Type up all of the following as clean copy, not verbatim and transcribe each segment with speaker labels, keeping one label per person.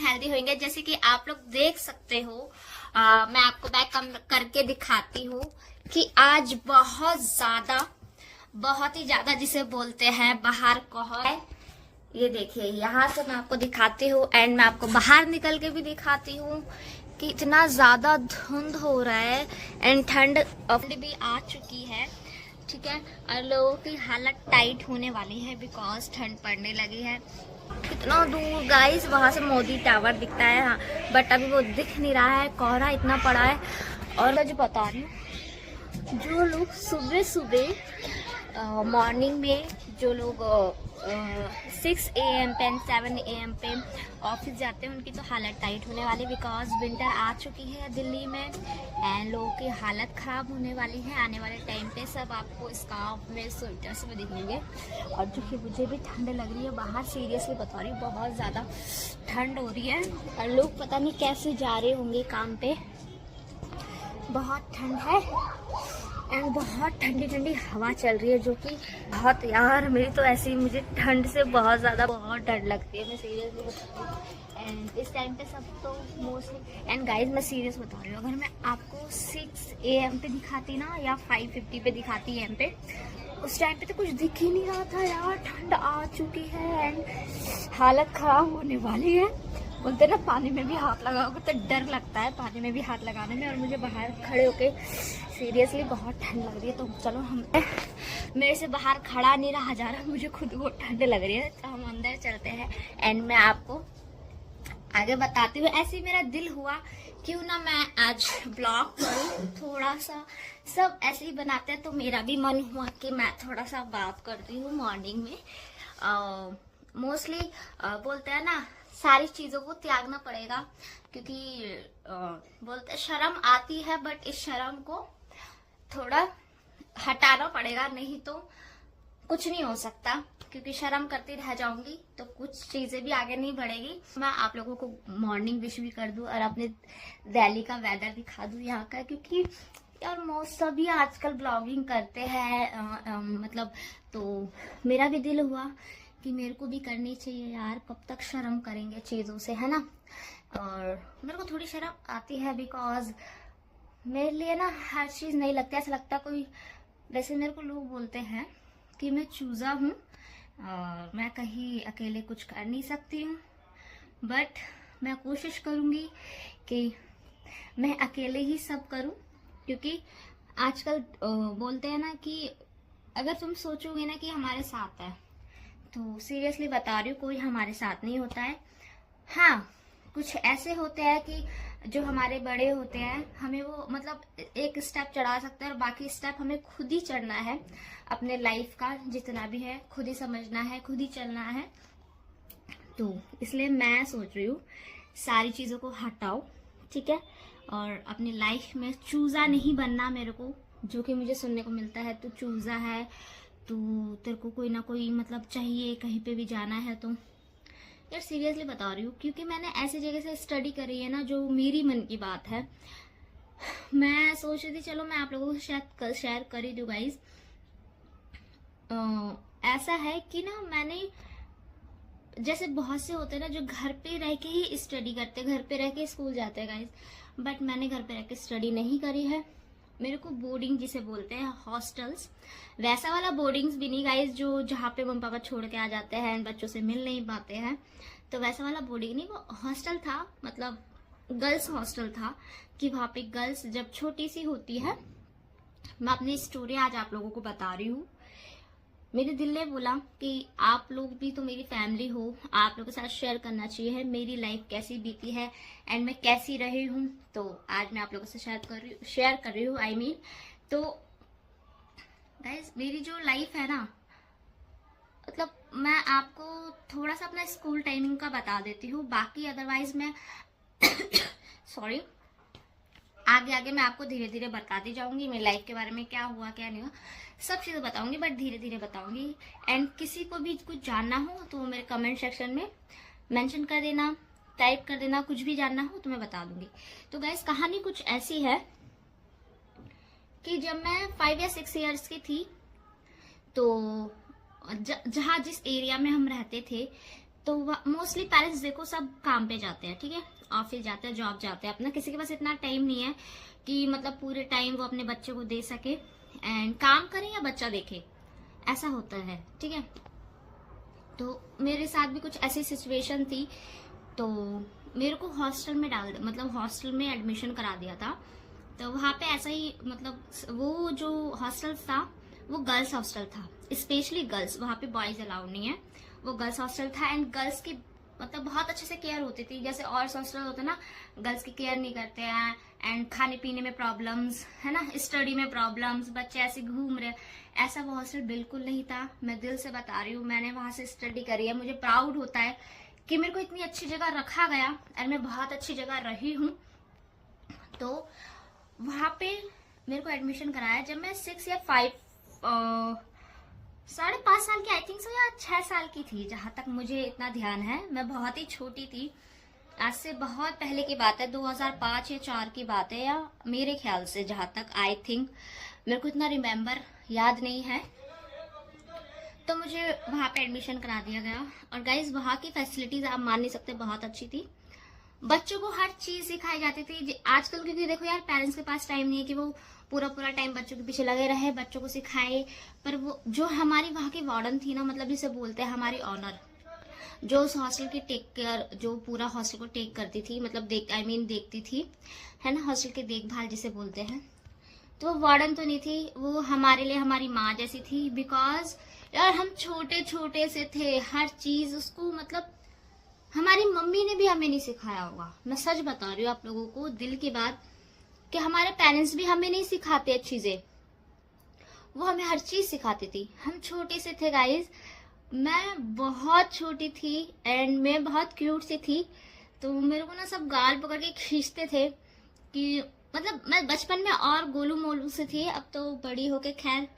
Speaker 1: Healthy होंगे। जैसे कि आप लोग देख सकते हो, मैं आपको बैक करके दिखाती हूँ कि आज बहुत ही ज्यादा जिसे बोलते हैं बाहर कहर है। ये देखिए, यहाँ से मैं आपको दिखाती हूँ एंड मैं आपको बाहर निकल के भी दिखाती हूँ कि इतना ज्यादा धुंध हो रहा है एंड ठंड भी आ चुकी है। ठीक है, और लोगों की हालत टाइट होने वाली है बिकॉज ठंड पड़ने लगी है। कितना दूर गाइस वहां से मोदी टावर दिखता है, हाँ, बट अभी वो दिख नहीं रहा है, कोहरा इतना पड़ा है। और मैं जो बता रही हूँ, जो लोग सुबह सुबह मॉर्निंग में जो लोग 6 AM पे 7 AM पे ऑफिस जाते हैं उनकी तो हालत टाइट होने वाली, बिकॉज विंटर आ चुकी है दिल्ली में एंड लोगों की हालत ख़राब होने वाली है। आने वाले टाइम पे सब आपको स्कार्फ में स्वेटर्स में दिखेंगे। और जो कि मुझे भी ठंड लग रही है बाहर, सीरियसली बता रही हूँ, बहुत ज़्यादा ठंड हो रही है और लोग पता नहीं कैसे जा रहे होंगे काम पे। बहुत ठंड है एंड बहुत ठंडी ठंडी हवा चल रही है, जो कि बहुत, यार मेरी तो ऐसी, मुझे ठंड से बहुत डर लगती है, मैं सीरियसली बता रही हूँ। एंड इस टाइम पे सब तो मोस्टली, एंड गाइस मैं सीरियस बता रही हूँ, अगर मैं आपको 6 AM पे दिखाती ना या 5:50 पे दिखाती AM पे, उस टाइम पे तो कुछ दिख ही नहीं रहा था यार। ठंड आ चुकी है एंड हालत खराब होने वाली है। बोलते ना पानी में भी हाथ लगाओगे तो डर लगता है पानी में भी हाथ लगाने में, और मुझे बाहर खड़े होके सीरियसली बहुत ठंड लग रही है। तो चलो, हम मेरे से बाहर खड़ा नहीं रहा जा रहा, मुझे खुद बहुत ठंड लग रही है, तो हम अंदर चलते हैं एंड मैं आपको आगे बताती हूँ। ऐसे ही मेरा दिल हुआ क्यों ना मैं आज ब्लॉग करूँ थोड़ा सा, सब ऐसे ही बनाते हैं, तो मेरा भी मन हुआ कि मैं थोड़ा सा बात करती हूँ मॉर्निंग में। मोस्टली बोलते हैं ना, सारी चीजों को त्यागना पड़ेगा, क्योंकि बोलते शर्म आती है, बट इस शर्म को थोड़ा हटाना पड़ेगा, नहीं तो कुछ नहीं हो सकता। क्योंकि शर्म करती रह जाऊंगी तो कुछ चीजें भी आगे नहीं बढ़ेगी। मैं आप लोगों को मॉर्निंग विश भी कर दूं और अपने दिल्ली का वेदर दिखा दूं यहाँ का, क्योंकि यार मोस्ट सभी आजकल ब्लॉगिंग करते हैं, मतलब, तो मेरा भी दिल हुआ कि मेरे को भी करनी चाहिए यार, कब तक शर्म करेंगे चीजों से, है ना। और मेरे को थोड़ी शर्म आती है बिकॉज मेरे लिए ना हर चीज नहीं लगती, ऐसा लगता कोई, वैसे मेरे को लोग बोलते हैं कि मैं चूजा हूँ और मैं कहीं अकेले कुछ कर नहीं सकती हूँ, बट मैं कोशिश करूंगी कि मैं अकेले ही सब करूं, क्योंकि आजकल बोलते हैं ना कि अगर तुम सोचोगे ना कि हमारे साथ है, तो सीरियसली बता रही हूँ कोई हमारे साथ नहीं होता है। हाँ, कुछ ऐसे होते हैं कि जो हमारे बड़े होते हैं, हमें वो मतलब एक स्टेप चढ़ा सकते हैं और बाकी स्टेप हमें खुद ही चढ़ना है। अपने लाइफ का जितना भी है खुद ही समझना है, खुद ही चलना है। तो इसलिए मैं सोच रही हूँ सारी चीजों को हटाओ, ठीक है, और अपनी लाइफ में चूजा नहीं बनना मेरे को, जो कि मुझे सुनने को मिलता है तू चूजा है, तू, तेरे को कोई ना कोई मतलब चाहिए, कहीं पे भी जाना है। तो यार सीरियसली बता रही हूँ, क्योंकि मैंने ऐसी जगह से स्टडी करी है ना जो मेरी मन की बात है। मैं सोच रही थी चलो मैं आप लोगों को शायद शेयर कर ही दूं गाइज। ऐसा है कि ना, मैंने, जैसे बहुत से होते हैं ना जो घर पे रह के ही स्टडी करते हैं, घर पे रह के स्कूल जाते हैं गाइज, बट मैंने घर पे रह के स्टडी नहीं करी है। मेरे को बोर्डिंग जिसे बोलते हैं, हॉस्टल्स, वैसा वाला बोर्डिंग्स भी नहीं गाइज जो जहाँ पे मम्मी पापा छोड़ के आ जाते हैं, बच्चों से मिल नहीं पाते हैं, तो वैसा वाला बोर्डिंग नहीं, वो हॉस्टल था, मतलब गर्ल्स हॉस्टल था, कि वहाँ पे गर्ल्स जब छोटी सी होती है। मैं अपनी स्टोरी आज आप लोगों को बता रही हूँ। मेरे दिल ने बोला कि आप लोग भी तो मेरी फैमिली हो, आप लोगों के साथ शेयर करना चाहिए मेरी लाइफ कैसी बीती है एंड मैं कैसी रही हूँ। तो आज मैं आप लोगों से शेयर कर रही हूँ, आई मीन। तो गाइस मेरी जो लाइफ है ना, मतलब मैं आपको थोड़ा सा अपना स्कूल टाइमिंग का बता देती हूँ, बाकी अदरवाइज मैं सॉरी, आगे आगे मैं आपको धीरे धीरे बताती जाऊंगी मेरी लाइफ के बारे में, क्या हुआ क्या नहीं हुआ, सब चीजें बताऊंगी, बट धीरे धीरे बताऊंगी। एंड किसी को भी कुछ जानना हो तो मेरे कमेंट सेक्शन में मेंशन कर देना, टाइप कर देना, कुछ भी जानना हो तो मैं बता दूंगी। तो गाइस कहानी कुछ ऐसी है कि जब मैं 5 या 6 इयर्स की थी, तो जहाँ जिस एरिया में हम रहते थे, तो मोस्टली पेरेंट्स देखो सब काम पे जाते हैं, ठीक है, ऑफिस जाते हैं, जॉब जाते हैं अपना, किसी के पास इतना टाइम नहीं है कि मतलब पूरे टाइम वो अपने बच्चे को दे सके एंड काम करे या बच्चा देखे, ऐसा होता है, ठीक है। तो मेरे साथ भी कुछ ऐसी सिचुएशन थी, तो मेरे को हॉस्टल में मतलब हॉस्टल में एडमिशन करा दिया था। तो वहाँ पे ऐसा ही मतलब वो जो हॉस्टल था वो गर्ल्स हॉस्टल था, स्पेशली गर्ल्स, वहाँ पे बॉयज अलाउड नहीं है, वो गर्ल्स हॉस्टल था। एंड गर्ल्स की मतलब बहुत अच्छे से केयर होती थी, जैसे और हॉस्टल होता है ना, गर्ल्स की केयर नहीं करते हैं एंड खाने पीने में प्रॉब्लम्स है ना, स्टडी में प्रॉब्लम्स, बच्चे ऐसे घूम रहे, ऐसा वो हॉस्टल बिल्कुल नहीं था। मैं दिल से बता रही हूँ, मैंने वहां से स्टडी करी है, मुझे प्राउड होता है कि मेरे को इतनी अच्छी जगह रखा गया और मैं बहुत अच्छी जगह रही हूँ। तो वहां पे मेरे को एडमिशन कराया जब मैं 6 या 5.5 साल की, आई थिंक सो, या 6 साल की थी, जहां तक मुझे इतना ध्यान है। मैं बहुत ही छोटी थी, आज से बहुत पहले की बात है, 2005 या 4 की बात है, या मेरे ख्याल से जहां तक आई थिंक, मेरे को इतना रिमेम्बर याद नहीं है। तो मुझे वहां पे एडमिशन करा दिया गया और गाइज वहां की फैसिलिटीज आप मान नहीं सकते, बहुत अच्छी थी। बच्चों को हर चीज सिखाई जाती थी। आजकल क्योंकि देखो यार, पेरेंट्स के पास टाइम नहीं है कि वो पूरा टाइम बच्चों के पीछे लगे रहे, बच्चों को सिखाए। पर वो जो हमारी वहां की वार्डन थी ना, मतलब जिसे बोलते हैं हमारी ऑनर, जो उस हॉस्टल की टेक केयर, जो पूरा हॉस्टल को टेक करती थी, मतलब देखती थी, है ना, हॉस्टल की देखभाल जिसे बोलते हैं। तो वो वार्डन तो नहीं थी, वो हमारे लिए हमारी माँ जैसी थी। बिकॉज यार हम छोटे छोटे से थे, हर चीज उसको मतलब हमारी मम्मी ने भी हमें नहीं सिखाया होगा। मैं सच बता रही हूँ आप लोगों को, दिल की बात, कि हमारे पेरेंट्स भी हमें नहीं सिखाते चीजें, वो हमें हर चीज सिखाती थी। हम छोटे से थे गाइज, मैं बहुत छोटी थी एंड मैं बहुत क्यूट सी थी। तो मेरे को ना सब गाल पकड़ के खींचते थे कि मतलब मैं बचपन में और गोलू मोलू से थी, अब तो बड़ी होके खैर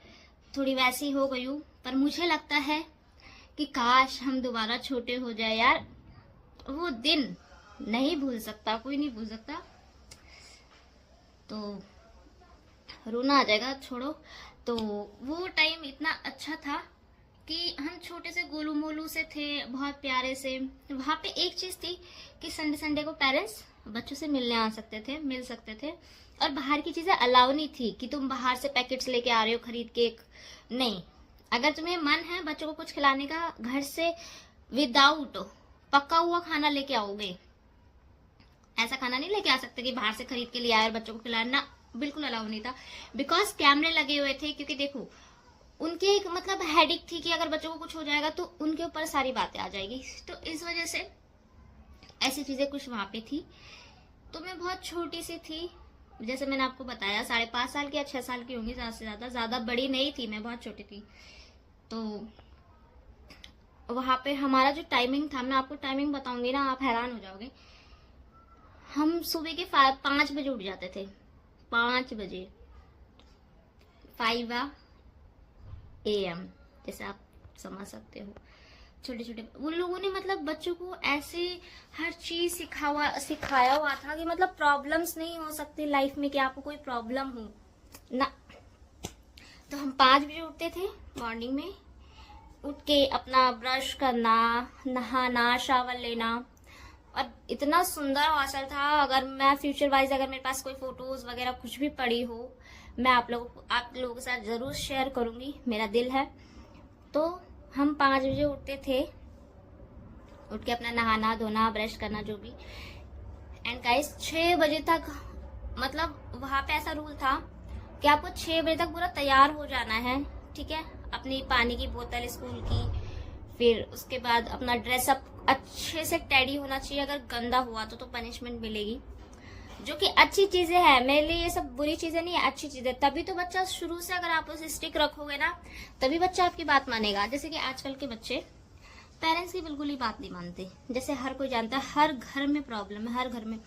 Speaker 1: थोड़ी वैसी हो गई हूँ। पर मुझे लगता है कि काश हम दोबारा छोटे हो जाए यार, वो दिन नहीं भूल सकता, कोई नहीं भूल सकता। तो रोना आ जाएगा, छोड़ो। तो वो टाइम इतना अच्छा था कि हम छोटे से गोलू मोलू से थे, बहुत प्यारे से। वहां पे एक चीज थी कि संडे को पेरेंट्स बच्चों से मिलने आ सकते थे, मिल सकते थे, और बाहर की चीजें अलाउ नहीं थी कि तुम बाहर से पैकेट्स लेके आ रहे हो खरीद के, नहीं। अगर तुम्हें मन है बच्चों को कुछ खिलाने का, घर से विदाउट पका हुआ खाना लेके आओगे। ऐसा खाना नहीं लेके आ सकते कि बाहर से खरीद के लिए आए और बच्चों को खिलाना, बिल्कुल अलाउ नहीं था। बिकॉज कैमरे लगे हुए थे, क्योंकि देखो उनके एक मतलब हेडिक थी कि अगर बच्चों को कुछ हो जाएगा तो उनके ऊपर सारी बातें आ जाएगी। तो इस वजह से ऐसी चीजें कुछ वहां पे थी। तो मैं बहुत छोटी सी थी, जैसे मैंने आपको बताया, 5.5 साल की या 6 साल की होंगी, ज्यादा बड़ी नहीं थी, मैं बहुत छोटी थी। तो वहां पे हमारा जो टाइमिंग था, मैं आपको टाइमिंग बताऊंगी ना, आप हैरान हो जाओगे। हम सुबह के 5 बजे उठ जाते थे, 5 बजे, 5 AM, जैसे आप समझ सकते हो। छोटे छोटे उन लोगों ने मतलब बच्चों को ऐसे हर चीज सिखाया हुआ था कि मतलब प्रॉब्लम्स नहीं हो सकती लाइफ में, कि आपको कोई प्रॉब्लम हो ना। तो हम 5 बजे उठते थे मॉर्निंग में, उठ के अपना ब्रश करना, नहाना, शावर लेना। और इतना सुंदर हॉस्टल था, अगर मैं फ्यूचर वाइज अगर मेरे पास कोई फोटोज वगैरह कुछ भी पड़ी हो, मैं आप लोगों के साथ जरूर शेयर करूंगी, मेरा दिल है। तो हम 5 बजे उठते थे, उठ के अपना नहाना धोना, ब्रश करना, जो भी। एंड गाइस 6 बजे तक, मतलब वहां पे ऐसा रूल था कि आपको 6 बजे तक पूरा तैयार हो जाना है, ठीक है। अपनी पानी की बोतल स्कूल की, फिर उसके बाद अपना ड्रेसअप अच्छे से टैडी होना चाहिए। अगर गंदा हुआ तो पनिशमेंट मिलेगी, जो कि अच्छी चीजें हैं। मेरे लिए ये सब बुरी चीजें नहीं है, अच्छी चीजें। तभी तो बच्चा शुरू से, अगर आप उसे स्टिक रखोगे ना, तभी बच्चा आपकी बात मानेगा। जैसे कि आजकल के बच्चे पेरेंट्स की बिल्कुल ही बात नहीं मानते, जैसे हर कोई जानता है। हर घर में प्रॉब्लम है, हर घर में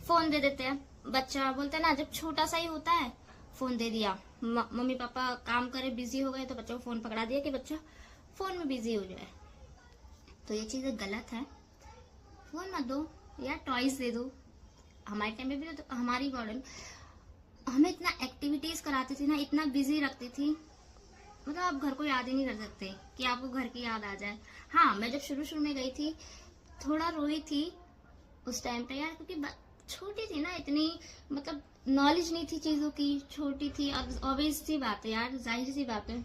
Speaker 1: फोन दे देते हैं। बच्चा बोलते हैं ना, जब छोटा सा ही होता है फोन दे दिया, मम्मी पापा काम करे बिजी हो गए तो बच्चों को फोन पकड़ा दिया कि बच्चा फोन में बिजी हो जाए। तो ये चीजें गलत है, फोन मत दो या टॉयज दे दो। हमारे टाइम में भी तो हमारी वार्डन हमें इतना एक्टिविटीज कराती थी ना, इतना बिजी रखती थी, मतलब आप घर को याद ही नहीं कर सकते कि आपको घर की याद आ जाए। हाँ, मैं जब शुरू शुरू में गई थी थोड़ा रोई थी उस टाइम पे यार, क्योंकि छोटी थी ना, इतनी मतलब नॉलेज नहीं थी चीजों की, छोटी थी। अब ऑब्वियस सी बात है यार, जाहिर सी बात है,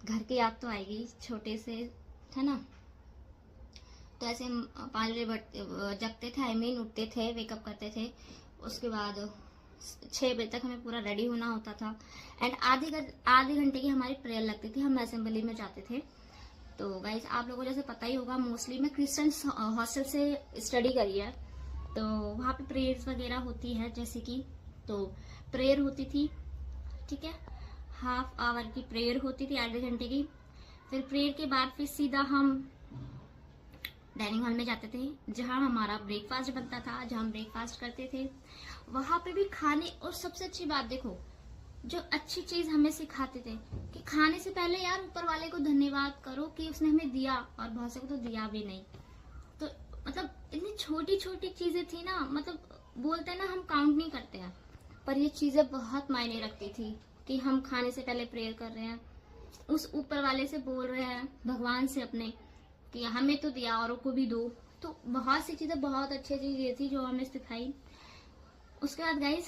Speaker 1: घर की याद तो आएगी छोटे से, है ना। तो ऐसे हम 5 बजे जगते थे, आई मीन उठते थे, वेकअप करते थे। उसके बाद 6 बजे तक हमें पूरा रेडी होना होता था। एंड आधे घंटे की हमारी प्रेयर लगती थी, हम असेंबली में जाते थे। तो गाइस आप लोगों को जैसे पता ही होगा, मोस्टली मैं क्रिश्चियन हॉस्टल से स्टडी करी है, तो वहाँ पे प्रेयर्स वगैरह होती है, जैसे कि तो प्रेयर होती थी, ठीक है, हाफ आवर की प्रेयर होती थी, आधे घंटे की। फिर प्रेयर के बाद फिर सीधा हम डाइनिंग हॉल में जाते थे, जहाँ हमारा ब्रेकफास्ट बनता था, जहाँ हम ब्रेकफास्ट करते थे। वहां पे भी खाने, और सबसे अच्छी बात देखो, जो अच्छी चीज हमें सिखाते थे कि खाने से पहले यार ऊपर वाले को धन्यवाद करो कि उसने हमें दिया, और बहुत से को तो दिया भी नहीं। तो मतलब इतनी छोटी छोटी चीजें थी ना, मतलब बोलते हैं ना हम काउंट नहीं करते हैं, पर ये चीजें बहुत मायने रखती थी कि हम खाने से पहले प्रेयर कर रहे हैं, उस ऊपर वाले से बोल रहे हैं, भगवान से अपने, कि हमें तो दिया औरों को भी दो। तो बहुत सी चीजें, बहुत अच्छी चीजें थी जो हमें सिखाई। उसके बाद गाइज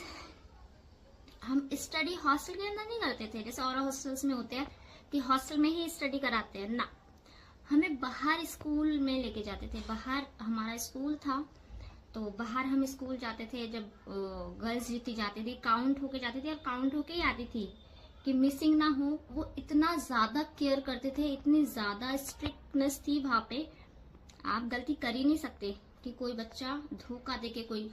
Speaker 1: हम स्टडी हॉस्टल के अंदर नहीं करते थे, जैसे और हॉस्टल्स में होते हैं कि हॉस्टल में ही स्टडी कराते हैं ना, हमें बाहर स्कूल में लेके जाते थे। बाहर हमारा स्कूल था, तो बाहर हम स्कूल जाते थे। जब गर्ल्स जितनी जाती थी, काउंट होके जाती थी, और काउंट होके ही आती थी कि मिसिंग ना हो। वो इतना ज्यादा केयर करते थे, इतनी ज्यादा स्ट्रिक्टनेस थी वहां पे, आप गलती कर ही नहीं सकते कि कोई बच्चा धोखा देके कोई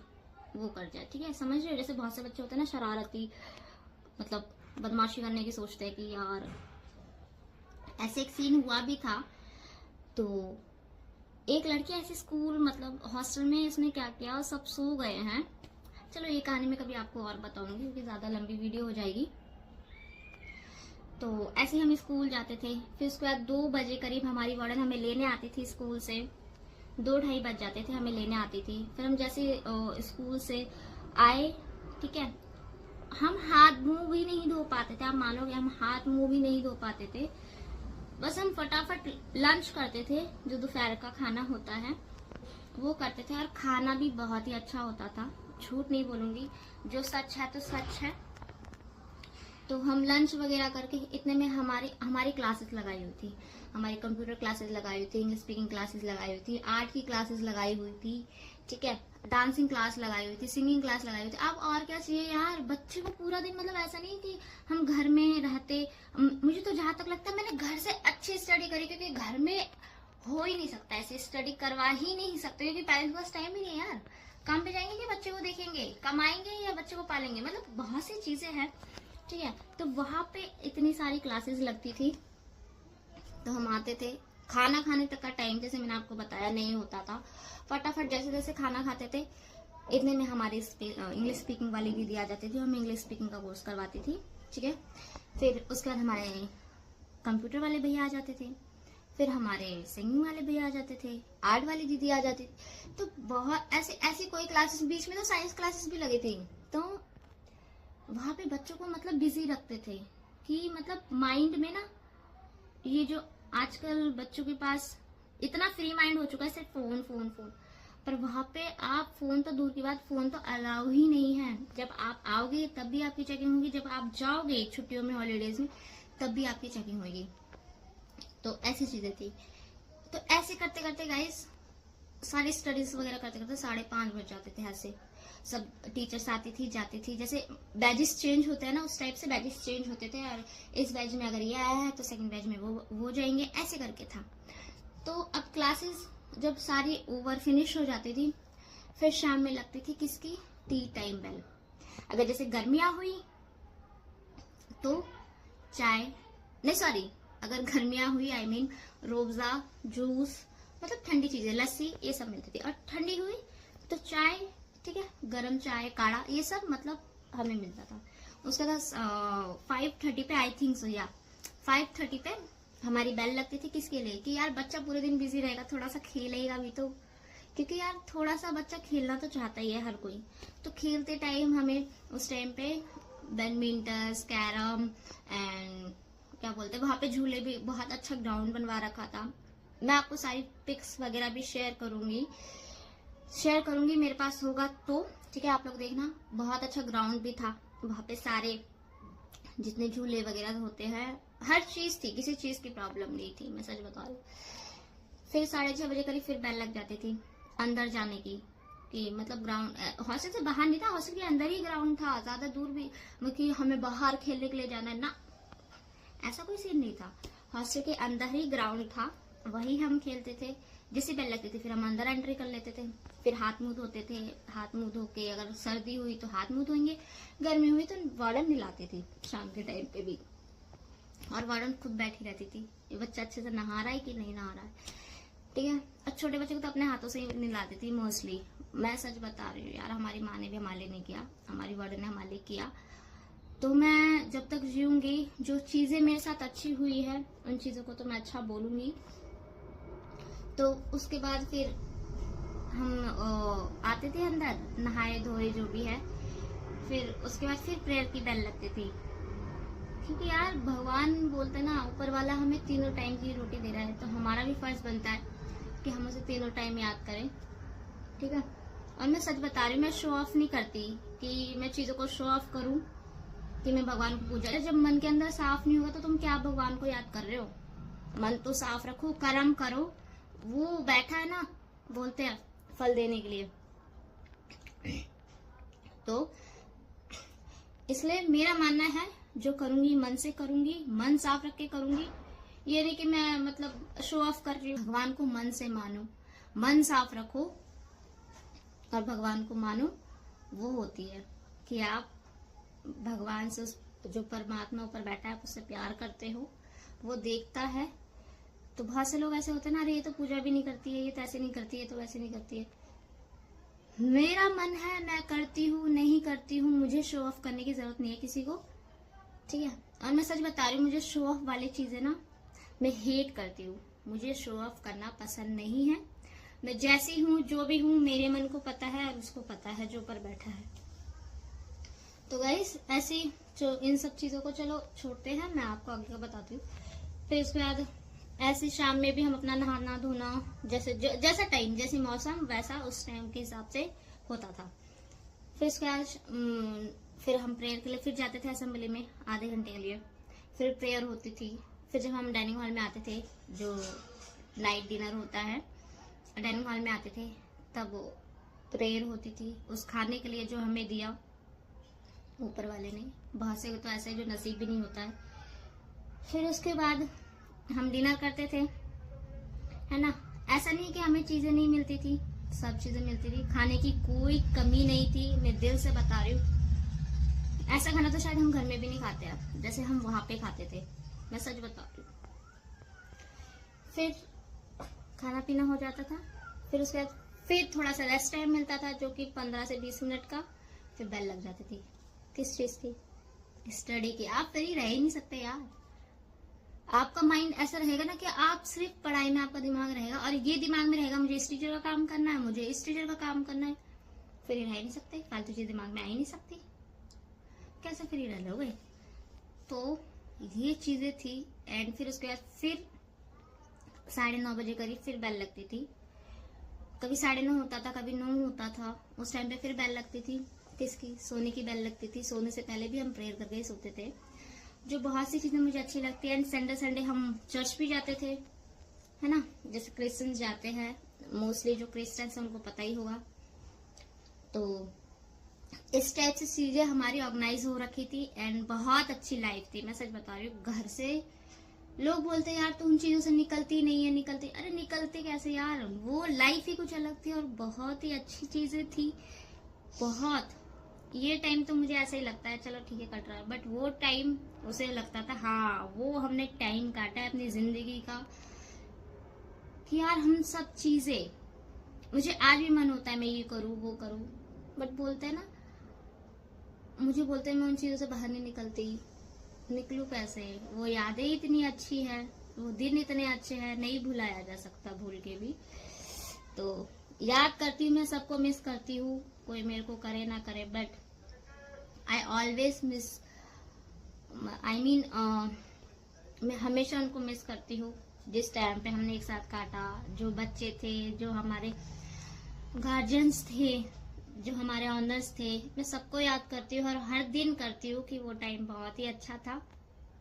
Speaker 1: वो कर जाए, ठीक है, समझ रहे हो। जैसे बहुत से बच्चे होते हैं ना शरारती, मतलब बदमाशी करने की सोचते हैं कि यार, ऐसे एक सीन हुआ भी था। तो एक लड़की ऐसे स्कूल, मतलब हॉस्टल में, इसने क्या किया, सब सो गए हैं। चलो ये कहानी मैं कभी आपको और बताऊंगी, क्योंकि ज्यादा लंबी वीडियो हो जाएगी। तो ऐसे हम स्कूल जाते थे। फिर उसके बाद 2 बजे करीब हमारी वार्डन हमें लेने आती थी स्कूल से, 2-2:30 बज जाते थे, हमें लेने आती थी। फिर हम जैसे स्कूल से आए, ठीक है, हम हाथ मुंह भी नहीं धो पाते थे, आप मानोगे, हम हाथ मुंह भी नहीं धो पाते थे। बस हम फटाफट लंच करते थे, जो दोपहर का खाना होता है वो करते थे। और खाना भी बहुत ही अच्छा होता था, झूठ नहीं बोलूंगी, जो सच है तो सच है। तो हम लंच वगैरह करके, इतने में हमारी क्लासेस लगाई हुई थी, हमारी कंप्यूटर क्लासेस लगाई हुई थी, इंग्लिश स्पीकिंग क्लासेस लगाई हुई थी, आर्ट की क्लासेस लगाई हुई थी, ठीक है, डांसिंग क्लास लगाई हुई थी, सिंगिंग क्लास लगाई हुई थी। अब और क्या चाहिए यार बच्चे को पूरा दिन, मतलब ऐसा नहीं कि हम घर में रहते। मुझे तो जहां तक लगता है मैंने घर से अच्छी स्टडी करी, क्योंकि घर में हो ही नहीं सकता, ऐसे स्टडी करवा ही नहीं सकते, क्योंकि पेरेंट्स के पास टाइम ही नहीं है यार। काम पे जाएंगे कि बच्चे को देखेंगे, कमाएंगे या बच्चे को पालेंगे, मतलब बहुत सी चीजें हैं, ठीक है। तो वहां पे इतनी सारी क्लासेस लगती थी, तो हम आते थे। खाना खाने तक का टाइम, जैसे मैंने आपको बताया, नहीं होता था। फटाफट जैसे जैसे खाना खाते थे, इतने में हमारी इंग्लिश स्पीकिंग वाली दीदी आ जाती थी, हमें इंग्लिश स्पीकिंग का कोर्स करवाती थी, ठीक है। फिर उसके बाद हमारे कंप्यूटर वाले भैया आ जाते थे, फिर हमारे सिंगिंग वाले भैया आ जाते थे, आर्ट वाली दीदी आ जाती थी। तो बहुत ऐसी कोई क्लासेस, बीच में तो साइंस क्लासेस भी लगी थी। तो वहां पे बच्चों को मतलब बिजी रखते थे कि मतलब माइंड में ना, ये जो आजकल बच्चों के पास इतना फ्री माइंड हो चुका है, सिर्फ फोन फोन फोन, पर वहां पे आप फोन तो दूर की बात, फोन तो अलाउ ही नहीं है। जब आप आओगे तब भी आपकी चेकिंग होगी, जब आप जाओगे छुट्टियों में, हॉलीडेज में, तब भी आपकी चेकिंग होगी। तो ऐसी चीजें थी। तो ऐसे करते करते गाइस, सारी स्टडीज वगैरह करते करते 5:30 बज जाते थे। ऐसे सब टीचर्स आती थी, जाती थी, जैसे बैजेस चेंज होते हैं ना, उस टाइप से बैजेस चेंज होते थे। और इस बैच में अगर ये आया है तो सेकंड बैच में वो जाएंगे, ऐसे करके था। तो अब क्लासेस जब सारी ओवर फिनिश हो जाती थी, फिर शाम में लगती थी किसकी, टी टाइम बेल। अगर जैसे गर्मियां हुई तो चाय, नहीं सॉरी, अगर गर्मियां हुई आई मीन रोबजा, जूस, मतलब ठंडी चीजें, लस्सी, ये सब मिलती थी। और ठंडी हुई तो चाय, ठीक है, गरम चाय, काढ़ा, ये सब मतलब हमें मिलता था। उसके बाद 5:30 पे, आई थिंक सो या 5:30 पे हमारी बेल लगती थी। किसके लिए, कि यार बच्चा पूरे दिन बिजी रहेगा, थोड़ा सा खेलेगा भी तो, क्योंकि यार थोड़ा सा बच्चा खेलना तो चाहता ही है हर कोई। तो खेलते टाइम हमें उस टाइम पे बैडमिंटन, कैरम एंड क्या बोलते हैं, वहां पे झूले भी, बहुत अच्छा ग्राउंड बनवा रखा था। मैं आपको सारी पिक्स वगैरह भी शेयर करूंगी मेरे पास होगा तो, ठीक है। आप लोग देखना, बहुत अच्छा ग्राउंड भी था वहां पे, सारे जितने झूले वगैरह होते हैं, हर चीज थी, किसी चीज की प्रॉब्लम नहीं थी, मैं सच बता रही हूँ। फिर 6:30 बजे करीब फिर बेल लग जाती थी अंदर जाने की, कि मतलब ग्राउंड, हॉस्टल से बाहर नहीं था, हॉस्टल के अंदर ही ग्राउंड था, ज्यादा दूर भी कि हमें बाहर खेलने के लिए जाना है ना, ऐसा कोई सीन नहीं था। हॉस्टल के अंदर ही ग्राउंड था, वही हम खेलते थे। जैसे बेल लगती थी फिर हम अंदर एंट्री कर लेते थे, फिर हाथ मुंह धोते थे, हाथ मुंह धो के अगर सर्दी हुई तो हाथ मुंह धोएंगे, गर्मी हुई तो वार्डन नहलाती थी शाम के टाइम पे भी, और वार्डन खुद बैठी रहती थी, ये बच्चा अच्छे से नहा रहा है कि नहीं नहा रहा है, ठीक है। और छोटे बच्चे को तो अपने हाथों से ही नहलाती थी मोस्टली, मैं सच बता रही हूँ यार, हमारी माँ ने भी हमारे लिए नहीं किया, हमारी वार्डन ने हमारे लिए किया। तो मैं जब तक जीऊंगी, जो चीजें मेरे साथ अच्छी हुई है उन चीजों को तो मैं अच्छा बोलूंगी। तो उसके बाद फिर हम आते थे अंदर, नहाए धोए जो भी है, फिर उसके बाद फिर प्रेयर की बेल लगती थी, क्योंकि यार भगवान बोलते ना, ऊपर वाला हमें तीनों टाइम की रोटी दे रहा है, तो हमारा भी फर्ज बनता है कि हम उसे तीनों टाइम याद करें, ठीक है। और मैं सच बता रही हूँ, मैं शो ऑफ नहीं करती कि मैं चीजों को शो ऑफ करूँ कि मैं भगवान को पूजा। जब मन के अंदर साफ नहीं होगा तो तुम क्या भगवान को याद कर रहे हो? मन तो साफ रखो, कर्म करो, वो बैठा है ना, बोलते हैं फल देने के लिए। तो इसलिए मेरा मानना है, जो करूंगी मन से करूंगी, मन साफ रख के करूंगी। ये नहीं कि मैं मतलब शो ऑफ कर रही हूँ। भगवान को मन से मानो, मन साफ रखो और भगवान को मानो। वो होती है कि आप भगवान से, जो परमात्मा ऊपर बैठा है, उससे प्यार करते हो, वो देखता है। तो बहुत से लोग ऐसे होते हैं ना, अरे ये तो पूजा भी नहीं करती है, ये तो ऐसे नहीं करती है, तो वैसे नहीं करती है। मेरा मन है, मैं करती हूँ, नहीं करती हूँ, मुझे शो ऑफ करने की जरूरत नहीं है किसी को, ठीक है। और मैं सच बता रही हूँ, मुझे शो ऑफ वाली चीजें ना मैं हेट करती हूँ, मुझे शो ऑफ करना पसंद नहीं है। मैं जैसी हूँ, जो भी हूँ, मेरे मन को पता है और उसको पता है जो ऊपर बैठा है। तो गाइस ऐसी जो इन सब चीजों को चलो छोड़ते हैं, मैं आपको आगे का बताती हूँ। फिर उसके बाद ऐसे शाम में भी हम अपना नहाना धोना, जैसा टाइम, जैसे मौसम वैसा उस टाइम के हिसाब से होता था। फिर उसके बाद फिर हम प्रेयर के लिए फिर जाते थे असेंबली में आधे घंटे के लिए, फिर प्रेयर होती थी। फिर जब हम डाइनिंग हॉल में आते थे, जो नाइट डिनर होता है, डाइनिंग हॉल में आते थे, तब प्रेयर होती थी। उस खाने के लिए जो हमें दिया ऊपर वाले ने, बहुत से तो ऐसे जो नसीब भी नहीं होता है। फिर उसके बाद हम डिनर करते थे, है ना। ऐसा नहीं कि हमें चीजें नहीं मिलती थी, सब चीजें मिलती थी, खाने की कोई कमी नहीं थी, मैं दिल से बता रही हूँ। ऐसा खाना तो शायद हम घर में भी नहीं खाते अब, जैसे हम वहां पे खाते थे, मैं सच बता रही हूँ। फिर खाना पीना हो जाता था, फिर उसके बाद फिर थोड़ा सा रेस्ट टाइम मिलता था, जो कि 15 से 20 मिनट का। फिर बेल लग जाती थी, किस चीज की? स्टडी की। आप फ्री रह ही नहीं सकते यार, आपका माइंड ऐसा रहेगा ना कि आप सिर्फ पढ़ाई में आपका दिमाग रहेगा, और ये दिमाग में रहेगा मुझे इस टीचर का काम करना है, मुझे इस टीचर का काम करना है। फ्री रह नहीं सकते, फालतू चीज दिमाग में आ ही नहीं सकती, कैसे फ्री रह लोगे? तो ये चीजें थी। एंड फिर उसके बाद फिर 9:30 बजे करीब फिर बेल लगती थी। कभी 9:30 होता था, कभी 9 होता था। उस टाइम पे फिर बेल लगती थी, किसकी? सोने की बेल लगती थी। सोने से पहले भी हम प्रेयर करके ही सोते थे, जो बहुत सी चीजें मुझे अच्छी लगती है। एंड संडे हम चर्च भी जाते थे, है ना, जैसे क्रिश्चियंस जाते हैं, मोस्टली जो क्रिश्चियंस है उनको पता ही होगा। तो इस टाइप से चीजें हमारी ऑर्गेनाइज हो रखी थी, एंड बहुत अच्छी लाइफ थी, मैं सच बता रही हूँ। घर से लोग बोलते हैं यार तू उन चीजों से निकलती नहीं है, निकलती, अरे निकलते कैसे यार, वो लाइफ ही कुछ अलग थी और बहुत ही अच्छी चीजें थी, बहुत। ये टाइम तो मुझे ऐसे ही लगता है चलो ठीक है कट रहा है, बट वो टाइम उसे लगता था हाँ वो हमने टाइम काटा है अपनी जिंदगी का, कि यार हम सब चीजें, मुझे आज भी मन होता है मैं ये करूँ वो करूँ, बट बोलते हैं ना, मुझे बोलते हैं मैं उन चीजों से बाहर नहीं निकलती, निकलूं कैसे? वो यादें इतनी अच्छी है, वो दिन इतने अच्छे हैं, नहीं भुलाया जा सकता भूल के भी। तो याद करती हूँ, मैं सबको मिस करती हूँ, कोई मेरे को करे ना करे, बट आई ऑलवेज मिस, मैं हमेशा उनको मिस करती हूँ। जिस टाइम पे हमने एक साथ काटा, जो बच्चे थे, जो हमारे गार्जियंस थे, जो हमारे ऑनर्स थे, मैं सबको याद करती हूँ और हर दिन करती हूँ कि वो टाइम बहुत ही अच्छा था।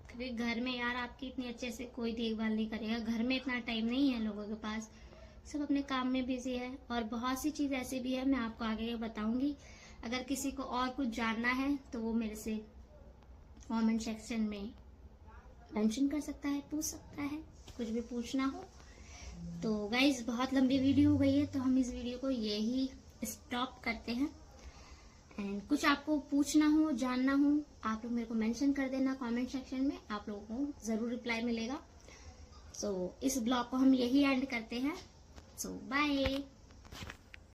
Speaker 1: क्योंकि घर में यार आपकी इतनी अच्छे से कोई देखभाल नहीं करेगा, घर में इतना टाइम नहीं है लोगों के पास, सब अपने काम में बिजी है। और बहुत सी चीज ऐसी भी है, मैं आपको आगे बताऊंगी। अगर किसी को और कुछ जानना है तो वो मेरे से कमेंट सेक्शन में मेंशन कर सकता है, पूछ सकता है, कुछ भी पूछना हो। तो गाइज बहुत लंबी वीडियो हो गई है, तो हम इस वीडियो को यही स्टॉप करते हैं। एंड कुछ आपको पूछना हो, जानना हो, आप लोग मेरे को मेंशन कर देना कमेंट सेक्शन में, आप लोगों को जरूर रिप्लाई मिलेगा। सो इस ब्लॉग को हम यही एंड करते हैं। सो बाय।